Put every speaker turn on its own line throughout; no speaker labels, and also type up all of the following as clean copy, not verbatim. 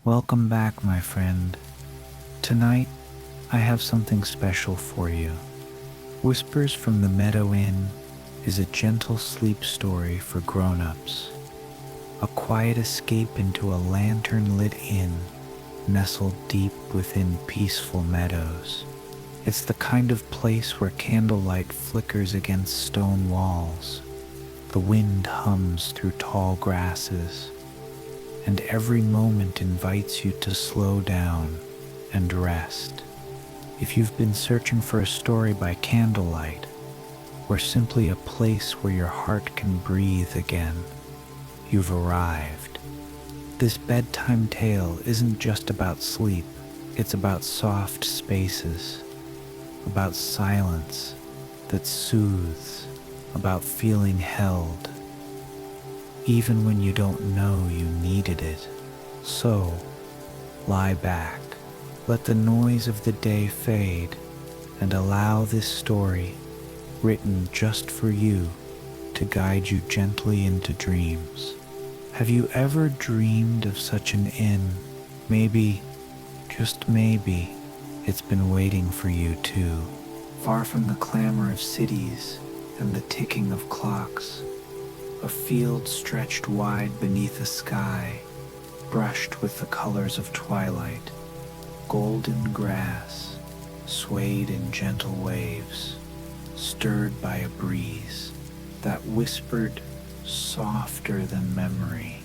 Welcome back, my friend. Tonight, I have something special for you. Whispers from the Meadow Inn is a gentle sleep story for grown-ups. A quiet escape into a lantern-lit inn nestled deep within peaceful meadows. It's the kind of place where candlelight flickers against stone walls, the wind hums through tall grasses, and every moment invites you to slow down and rest. If you've been searching for a story by candlelight, or simply a place where your heart can breathe again, you've arrived. This bedtime tale isn't just about sleep, it's about soft spaces, about silence that soothes, about feeling held, even when you don't know you needed it. So, lie back, let the noise of the day fade, and allow this story, written just for you, to guide you gently into dreams. Have you ever dreamed of such an inn? Maybe, just maybe, it's been waiting for you too. Far from the clamor of cities and the ticking of clocks, a field stretched wide beneath a sky, brushed with the colors of twilight. Golden grass swayed in gentle waves, stirred by a breeze that whispered softer than memory.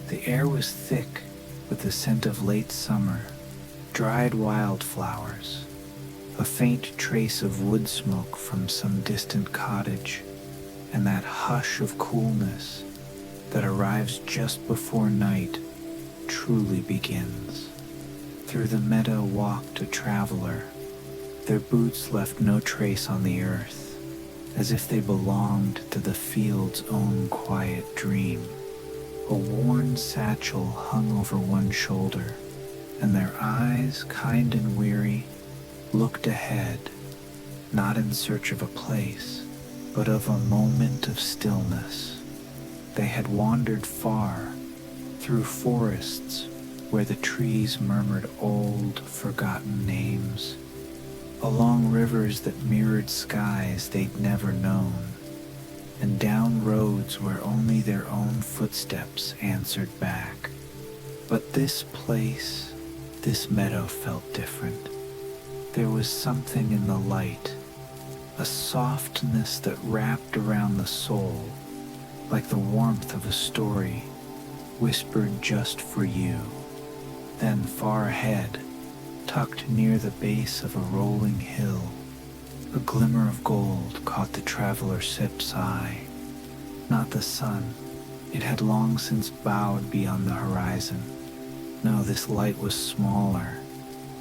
The air was thick with the scent of late summer, dried wildflowers, a faint trace of wood smoke from some distant cottage, and that hush of coolness that arrives just before night truly begins. Through the meadow walked a traveler. Their boots left no trace on the earth, as if they belonged to the field's own quiet dream. A worn satchel hung over one shoulder, and their eyes, kind and weary, looked ahead, not in search of a place, but of a moment of stillness. They had wandered far, through forests where the trees murmured old, forgotten names, along rivers that mirrored skies they'd never known, and down roads where only their own footsteps answered back. But this place, this meadow felt different. There was something in the light, a softness that wrapped around the soul, like the warmth of a story whispered just for you. Then far ahead, tucked near the base of a rolling hill, a glimmer of gold caught the traveler's sip's eye. Not the sun, it had long since bowed beyond the horizon. No, this light was smaller,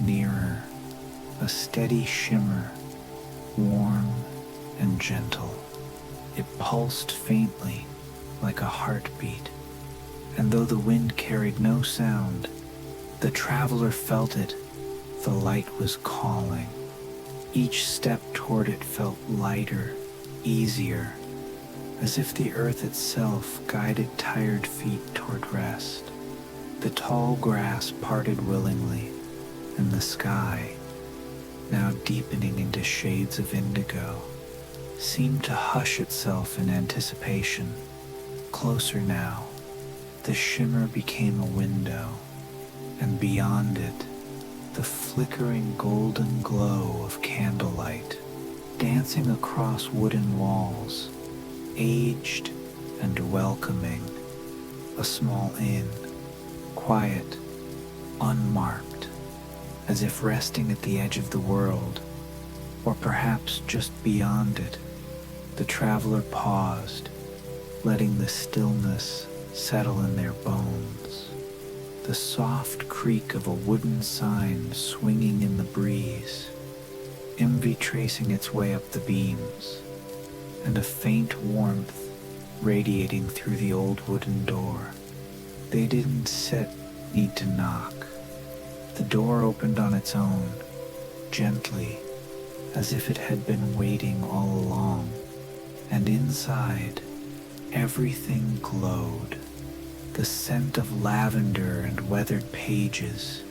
nearer, a steady shimmer, warm and gentle. It pulsed faintly, like a heartbeat, and though the wind carried no sound, the traveler felt it. The light was calling. Each step toward it felt lighter, easier, as if the earth itself guided tired feet toward rest. The tall grass parted willingly, and the sky, now deepening into shades of indigo, seemed to hush itself in anticipation. Closer now, the shimmer became a window, and beyond it, the flickering golden glow of candlelight, dancing across wooden walls, aged and welcoming. A small inn, quiet, unmarked, as if resting at the edge of the world, or perhaps just beyond it. The traveler paused, letting the stillness settle in their bones. The soft creak of a wooden sign swinging in the breeze, envy tracing its way up the beams, and a faint warmth radiating through the old wooden door. They didn't need to knock. The door opened on its own, gently, as if it had been waiting all along, and inside, everything glowed. the scent of lavender and weathered pages,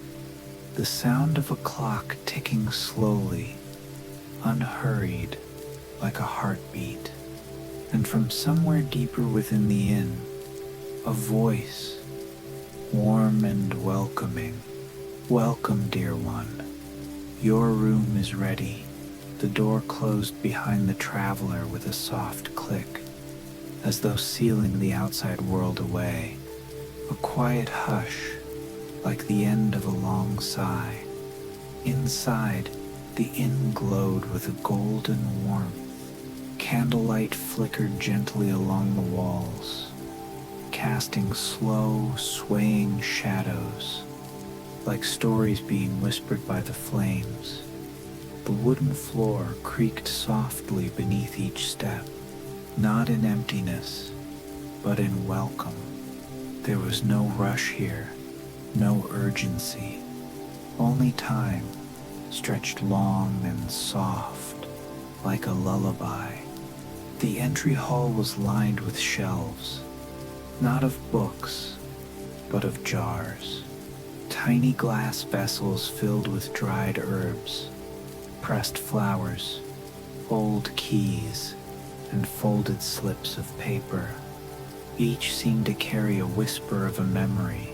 the sound of a clock ticking slowly, unhurried, like a heartbeat. And from somewhere deeper within the inn, a voice, warm and welcoming. "Welcome, dear one. Your room is ready." The door closed behind the traveler with a soft click, as though sealing the outside world away. A quiet hush, like the end of a long sigh. Inside, the inn glowed with a golden warmth. Candlelight flickered gently along the walls, casting slow, swaying shadows, like stories being whispered by the flames. The wooden floor creaked softly beneath each step, not in emptiness, but in welcome. There was no rush here, no urgency, only time, stretched long and soft, like a lullaby. The entry hall was lined with shelves, not of books, but of jars. Tiny glass vessels filled with dried herbs, pressed flowers, old keys, and folded slips of paper. Each seemed to carry a whisper of a memory,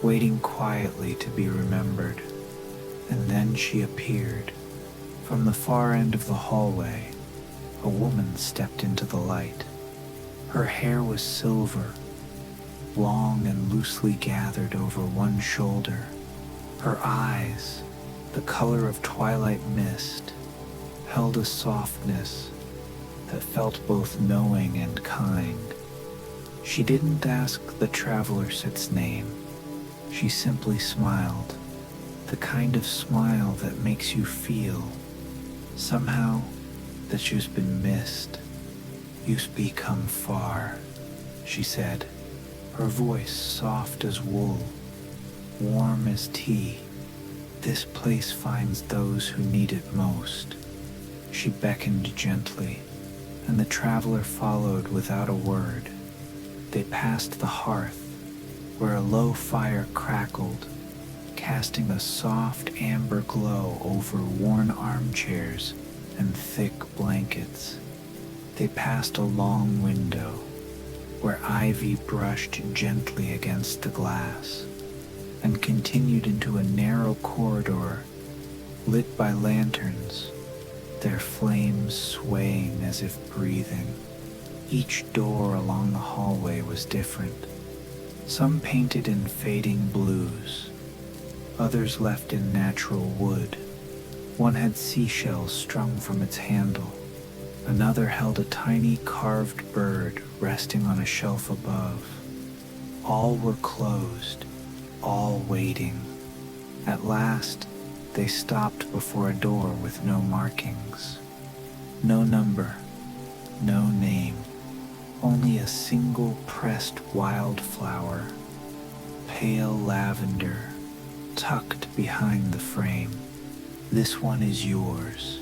waiting quietly to be remembered. And then she appeared. From the far end of the hallway, a woman stepped into the light. Her hair was silver, long and loosely gathered over one shoulder. Her eyes, the color of twilight mist, held a softness that felt both knowing and kind. She didn't ask the traveler's its name. She simply smiled, the kind of smile that makes you feel, somehow, that you've been missed. "You've become far," she said, her voice soft as wool, warm as tea. "This place finds those who need it most." She beckoned gently, and the traveler followed without a word. They passed the hearth, where a low fire crackled, casting a soft amber glow over worn armchairs and thick blankets. They passed a long window, where ivy brushed gently against the glass, and continued into a narrow corridor lit by lanterns, their flames swaying as if breathing. Each door along the hallway was different, some painted in fading blues, others left in natural wood. One had seashells strung from its handle. Another held a tiny carved bird resting on a shelf above. All were closed, all waiting. At last, they stopped before a door with no markings. No number, no name, only a single pressed wildflower, pale lavender, tucked behind the frame. "This one is yours,"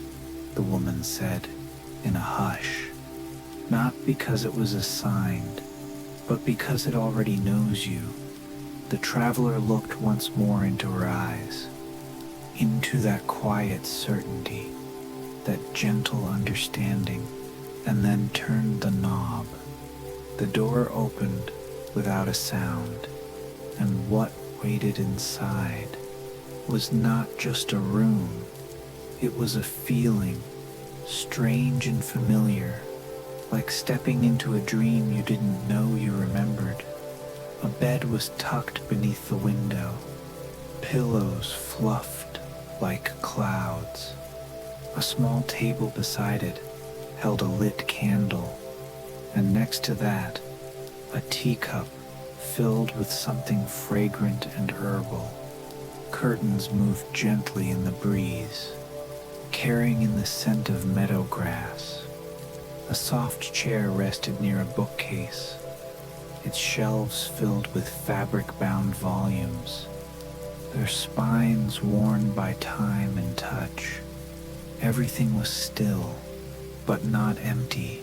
the woman said in a hush, not because it was assigned, but because it already knows you. The traveler looked once more into her eyes, into that quiet certainty, that gentle understanding, and then turned the knob. The door opened without a sound, and what waited inside was not just a room, it was a feeling, strange and familiar, like stepping into a dream you didn't know you remembered. A bed was tucked beneath the window, pillows fluffed like clouds. A small table beside it held a lit candle, and next to that, a teacup filled with something fragrant and herbal. Curtains moved gently in the breeze, carrying in the scent of meadow grass. A soft chair rested near a bookcase, its shelves filled with fabric-bound volumes, their spines worn by time and touch. Everything was still, but not empty.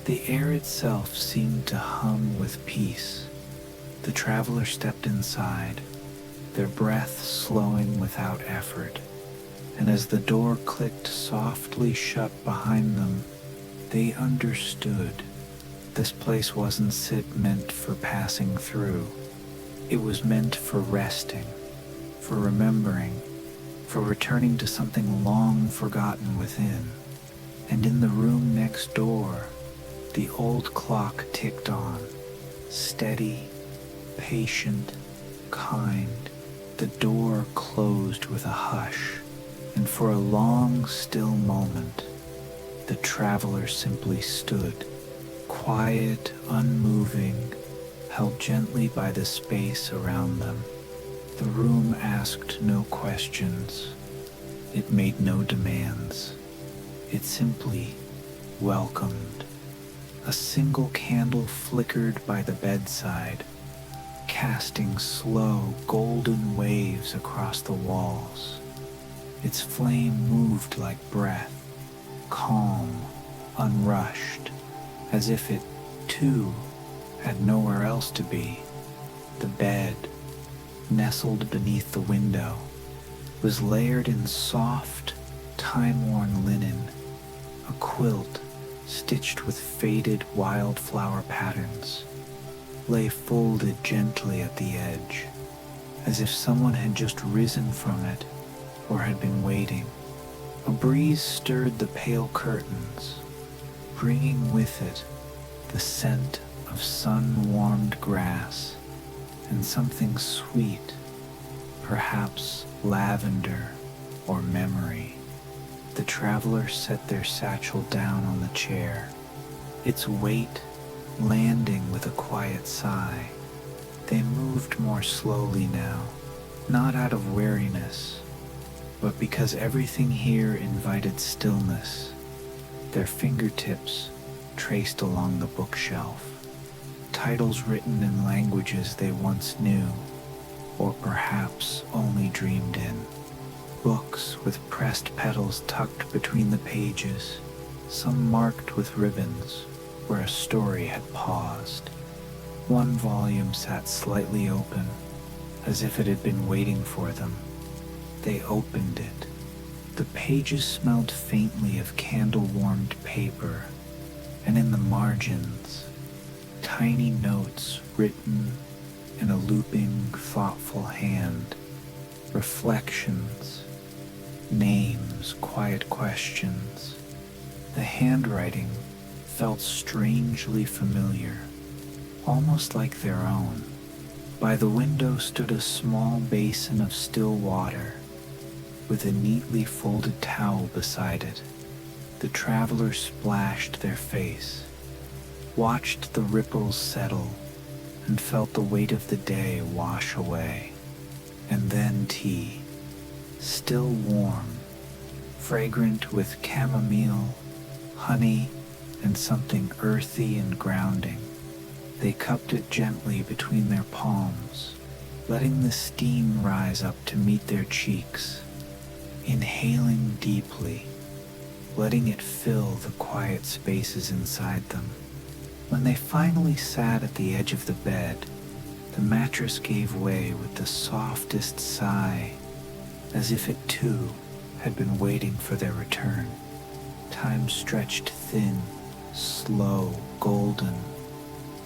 The air itself seemed to hum with peace, The traveler stepped inside, their breath slowing without effort, and as the door clicked softly shut behind them, they understood. This place wasn't meant for passing through. It was meant for resting, for remembering, for returning to something long forgotten within. And in the room next door, the old clock ticked on, steady, patient, kind. The door closed with a hush, and for a long, still moment, the traveler simply stood, quiet, unmoving, held gently by the space around them. The room asked no questions. It made no demands. It simply welcomed. A single candle flickered by the bedside, casting slow, golden waves across the walls. Its flame moved like breath, calm, unrushed, as if it, too, had nowhere else to be. The bed, nestled beneath the window, was layered in soft, time-worn linen, a quilt stitched with faded wildflower patterns, lay folded gently at the edge, as if someone had just risen from it or had been waiting. A breeze stirred the pale curtains, bringing with it the scent of sun-warmed grass and something sweet, perhaps lavender or memory. The traveler set their satchel down on the chair, its weight landing with a quiet sigh. They moved more slowly now, not out of weariness, but because everything here invited stillness. Their fingertips traced along the bookshelf, titles written in languages they once knew, or perhaps only dreamed in. Books with pressed petals tucked between the pages, some marked with ribbons where a story had paused. One volume sat slightly open, as if it had been waiting for them. They opened it. The pages smelled faintly of candle-warmed paper, and in the margins, tiny notes written in a looping, thoughtful hand, reflections, names, quiet questions. The handwriting felt strangely familiar, almost like their own. By the window stood a small basin of still water, with a neatly folded towel beside it. The traveler splashed their face, watched the ripples settle, and felt the weight of the day wash away. And then tea, still warm, fragrant with chamomile, honey, and something earthy and grounding. They cupped it gently between their palms, letting the steam rise up to meet their cheeks, inhaling deeply, letting it fill the quiet spaces inside them. When they finally sat at the edge of the bed, the mattress gave way with the softest sigh, as if it too had been waiting for their return. Time stretched thin, slow, golden.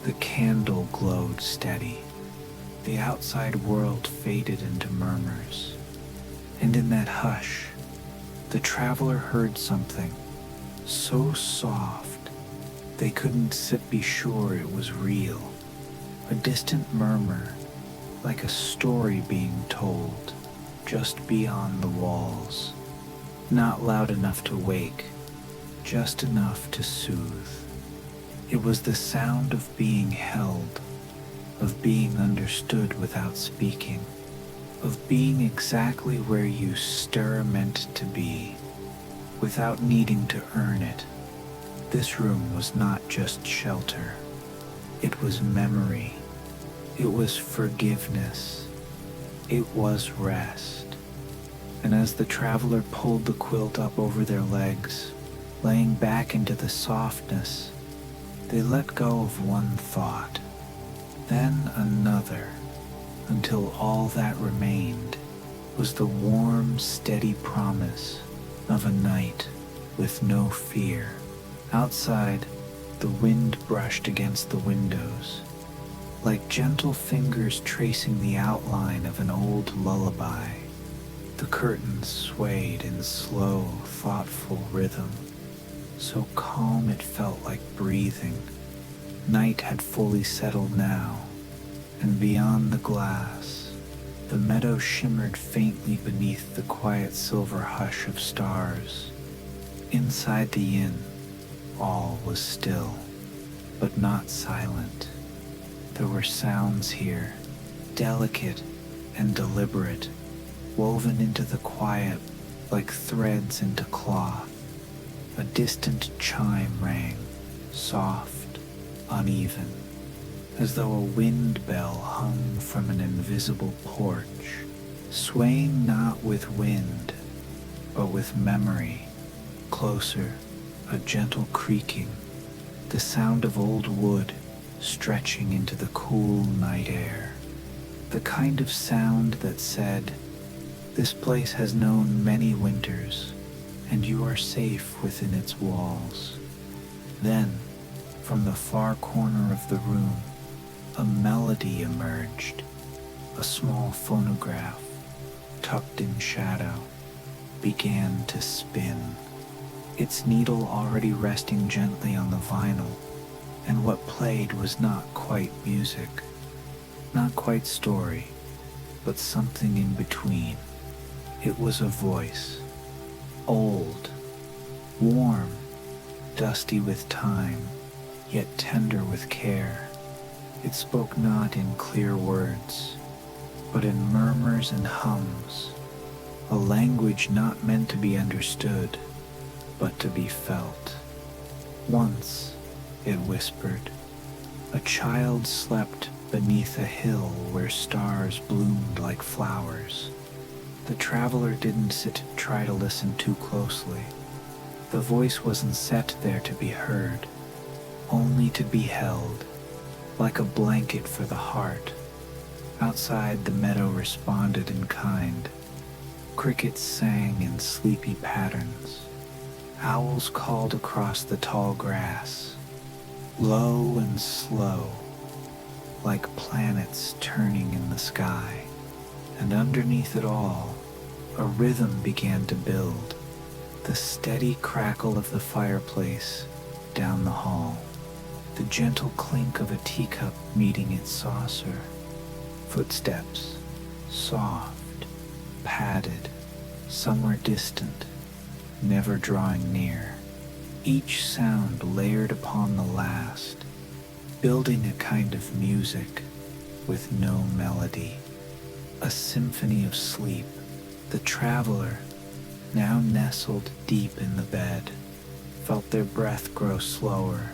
The candle glowed steady. The outside world faded into murmurs. And in that hush, the traveler heard something so soft they couldn't be sure it was real. A distant murmur, like a story being told, just beyond the walls. Not loud enough to wake, just enough to soothe. It was the sound of being held, of being understood without speaking, of being exactly where you meant to be, without needing to earn it. This room was not just shelter. It was memory. It was forgiveness. It was rest. And as the traveler pulled the quilt up over their legs, laying back into the softness, they let go of one thought. then another, until all that remained was the warm, steady promise of a night with no fear. Outside, the wind brushed against the windows, like gentle fingers tracing the outline of an old lullaby. The curtains swayed in slow, thoughtful rhythm, so calm it felt like breathing. Night had fully settled now, and beyond the glass, the meadow shimmered faintly beneath the quiet silver hush of stars. Inside the inn, all was still, but not silent. There were sounds here, delicate and deliberate, woven into the quiet like threads into cloth. A distant chime rang, soft, uneven, as though a wind bell hung from an invisible porch, swaying not with wind, but with memory. Closer, a gentle creaking, the sound of old wood stretching into the cool night air. The kind of sound that said, "This place has known many winters, and you are safe within its walls." Then, from the far corner of the room, a melody emerged. A small phonograph, tucked in shadow, began to spin, its needle already resting gently on the vinyl, and what played was not quite music, not quite story, but something in between. It was a voice, old, warm, dusty with time, yet tender with care. It spoke not in clear words, but in murmurs and hums, a language not meant to be understood, but to be felt. Once, it whispered, a child slept beneath a hill where stars bloomed like flowers. The traveler didn't sit to try to listen too closely. The voice wasn't set there to be heard, only to be held, like a blanket for the heart. Outside, the meadow responded in kind. Crickets sang in sleepy patterns. Owls called across the tall grass, low and slow, like planets turning in the sky. And underneath it all, a rhythm began to build, the steady crackle of the fireplace down the hall, the gentle clink of a teacup meeting its saucer, footsteps, soft, padded, somewhere distant, never drawing near, each sound layered upon the last, building a kind of music with no melody, a symphony of sleep. The traveler, now nestled deep in the bed, felt their breath grow slower,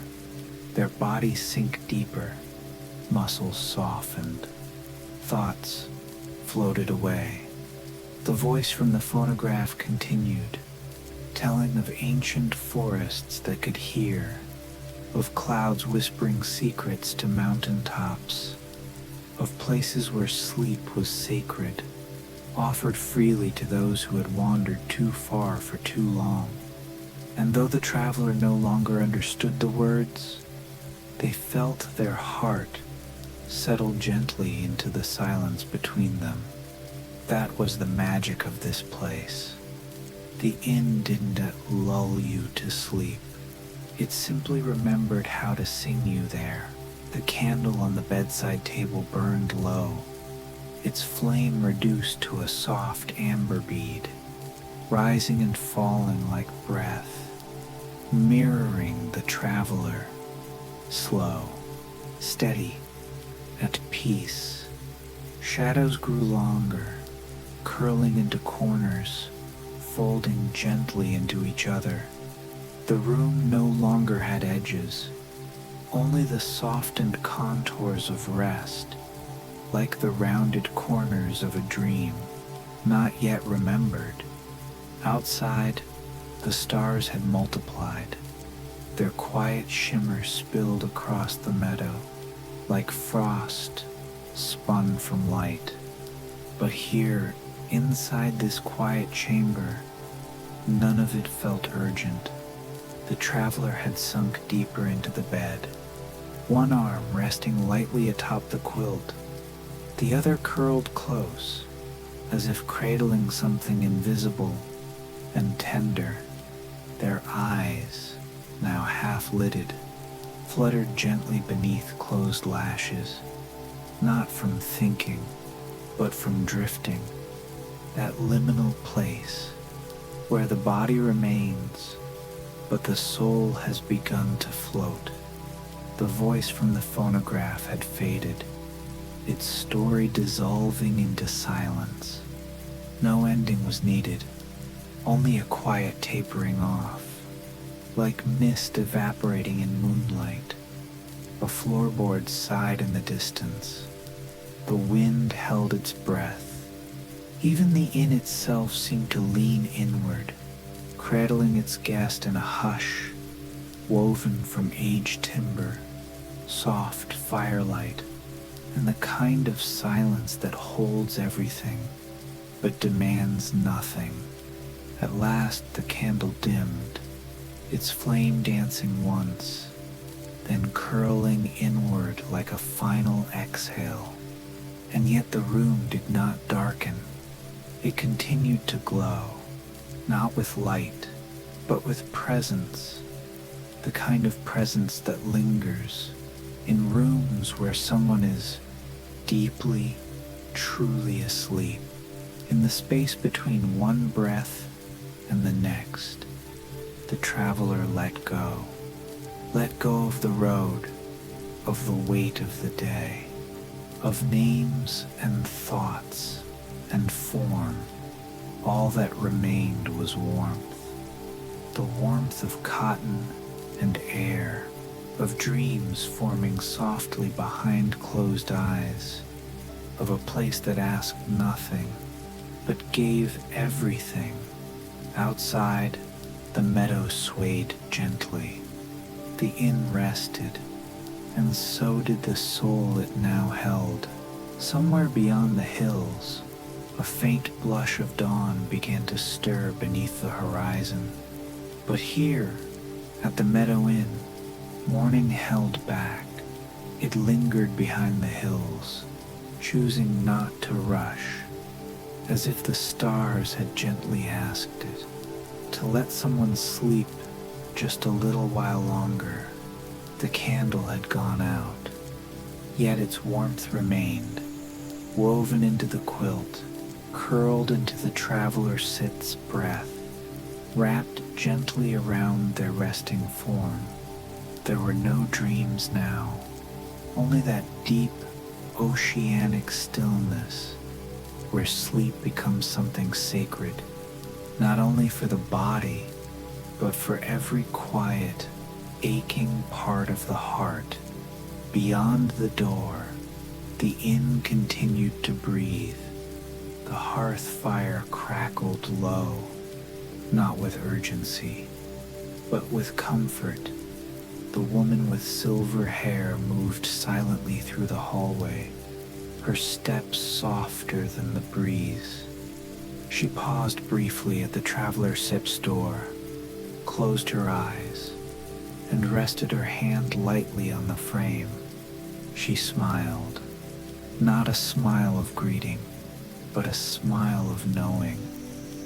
their bodies sink deeper, muscles softened, thoughts floated away. The voice from the phonograph continued, telling of ancient forests that could hear, of clouds whispering secrets to mountain tops, of places where sleep was sacred, offered freely to those who had wandered too far for too long. And though the traveler no longer understood the words, they felt their heart settle gently into the silence between them. That was the magic of this place. The inn didn't lull you to sleep. It simply remembered how to sing you there. The candle on the bedside table burned low, its flame reduced to a soft amber bead, rising and falling like breath, mirroring the traveler, slow, steady, at peace. Shadows grew longer, curling into corners, folding gently into each other. The room no longer had edges, only the softened contours of rest, like the rounded corners of a dream, not yet remembered. Outside, the stars had multiplied, their quiet shimmer spilled across the meadow, like frost spun from light. But here, inside this quiet chamber, none of it felt urgent. The traveler had sunk deeper into the bed, one arm resting lightly atop the quilt, the other curled close, as if cradling something invisible and tender. Their eyes, now half-lidded, fluttered gently beneath closed lashes, not from thinking, but from drifting, that liminal place where the body remains, but the soul has begun to float. The voice from the phonograph had faded, its story dissolving into silence. No ending was needed, only a quiet tapering off, like mist evaporating in moonlight. A floorboard sighed in the distance. The wind held its breath. Even the inn itself seemed to lean inward, cradling its guest in a hush woven from aged timber, soft firelight, and the kind of silence that holds everything but demands nothing. At last the candle dimmed, its flame dancing once, then curling inward like a final exhale. And yet the room did not darken. It continued to glow, not with light, but with presence, the kind of presence that lingers in rooms where someone is deeply, truly asleep. In the space between one breath and the next, the traveler let go of the road, of the weight of the day, of names and thoughts and form. All that remained was warmth, the warmth of cotton and air, of dreams forming softly behind closed eyes, of a place that asked nothing, but gave everything. Outside, the meadow swayed gently. The inn rested, and so did the soul it now held. Somewhere beyond the hills, a faint blush of dawn began to stir beneath the horizon. But here, at the Meadow Inn, morning held back. It lingered behind the hills, choosing not to rush, as if the stars had gently asked it to let someone sleep just a little while longer. The candle had gone out, yet its warmth remained, woven into the quilt, curled into the traveler sit's breath, wrapped gently around their resting form. There were no dreams now, only that deep, oceanic stillness where sleep becomes something sacred, not only for the body, but for every quiet, aching part of the heart. Beyond the door, the inn continued to breathe. The hearth fire crackled low, not with urgency, but with comfort. The woman with silver hair moved silently through the hallway, her steps softer than the breeze. She paused briefly at the traveler sip's door, closed her eyes, and rested her hand lightly on the frame. She smiled, not a smile of greeting, but a smile of knowing,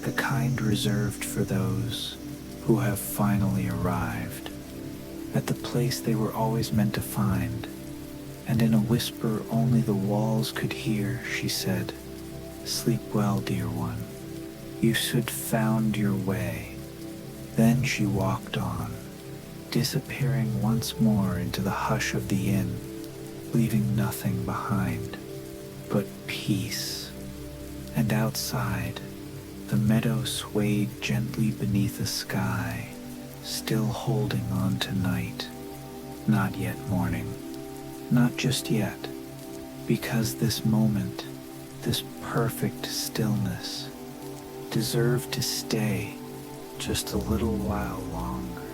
the kind reserved for those who have finally arrived at the place they were always meant to find. And in a whisper only the walls could hear, she said, "Sleep well, dear one. You should found your way." Then she walked on, disappearing once more into the hush of the inn, leaving nothing behind but peace. And outside, the meadow swayed gently beneath a sky, still holding on to night. Not yet morning, not just yet, because this moment, this perfect stillness, deserved to stay just a little while longer.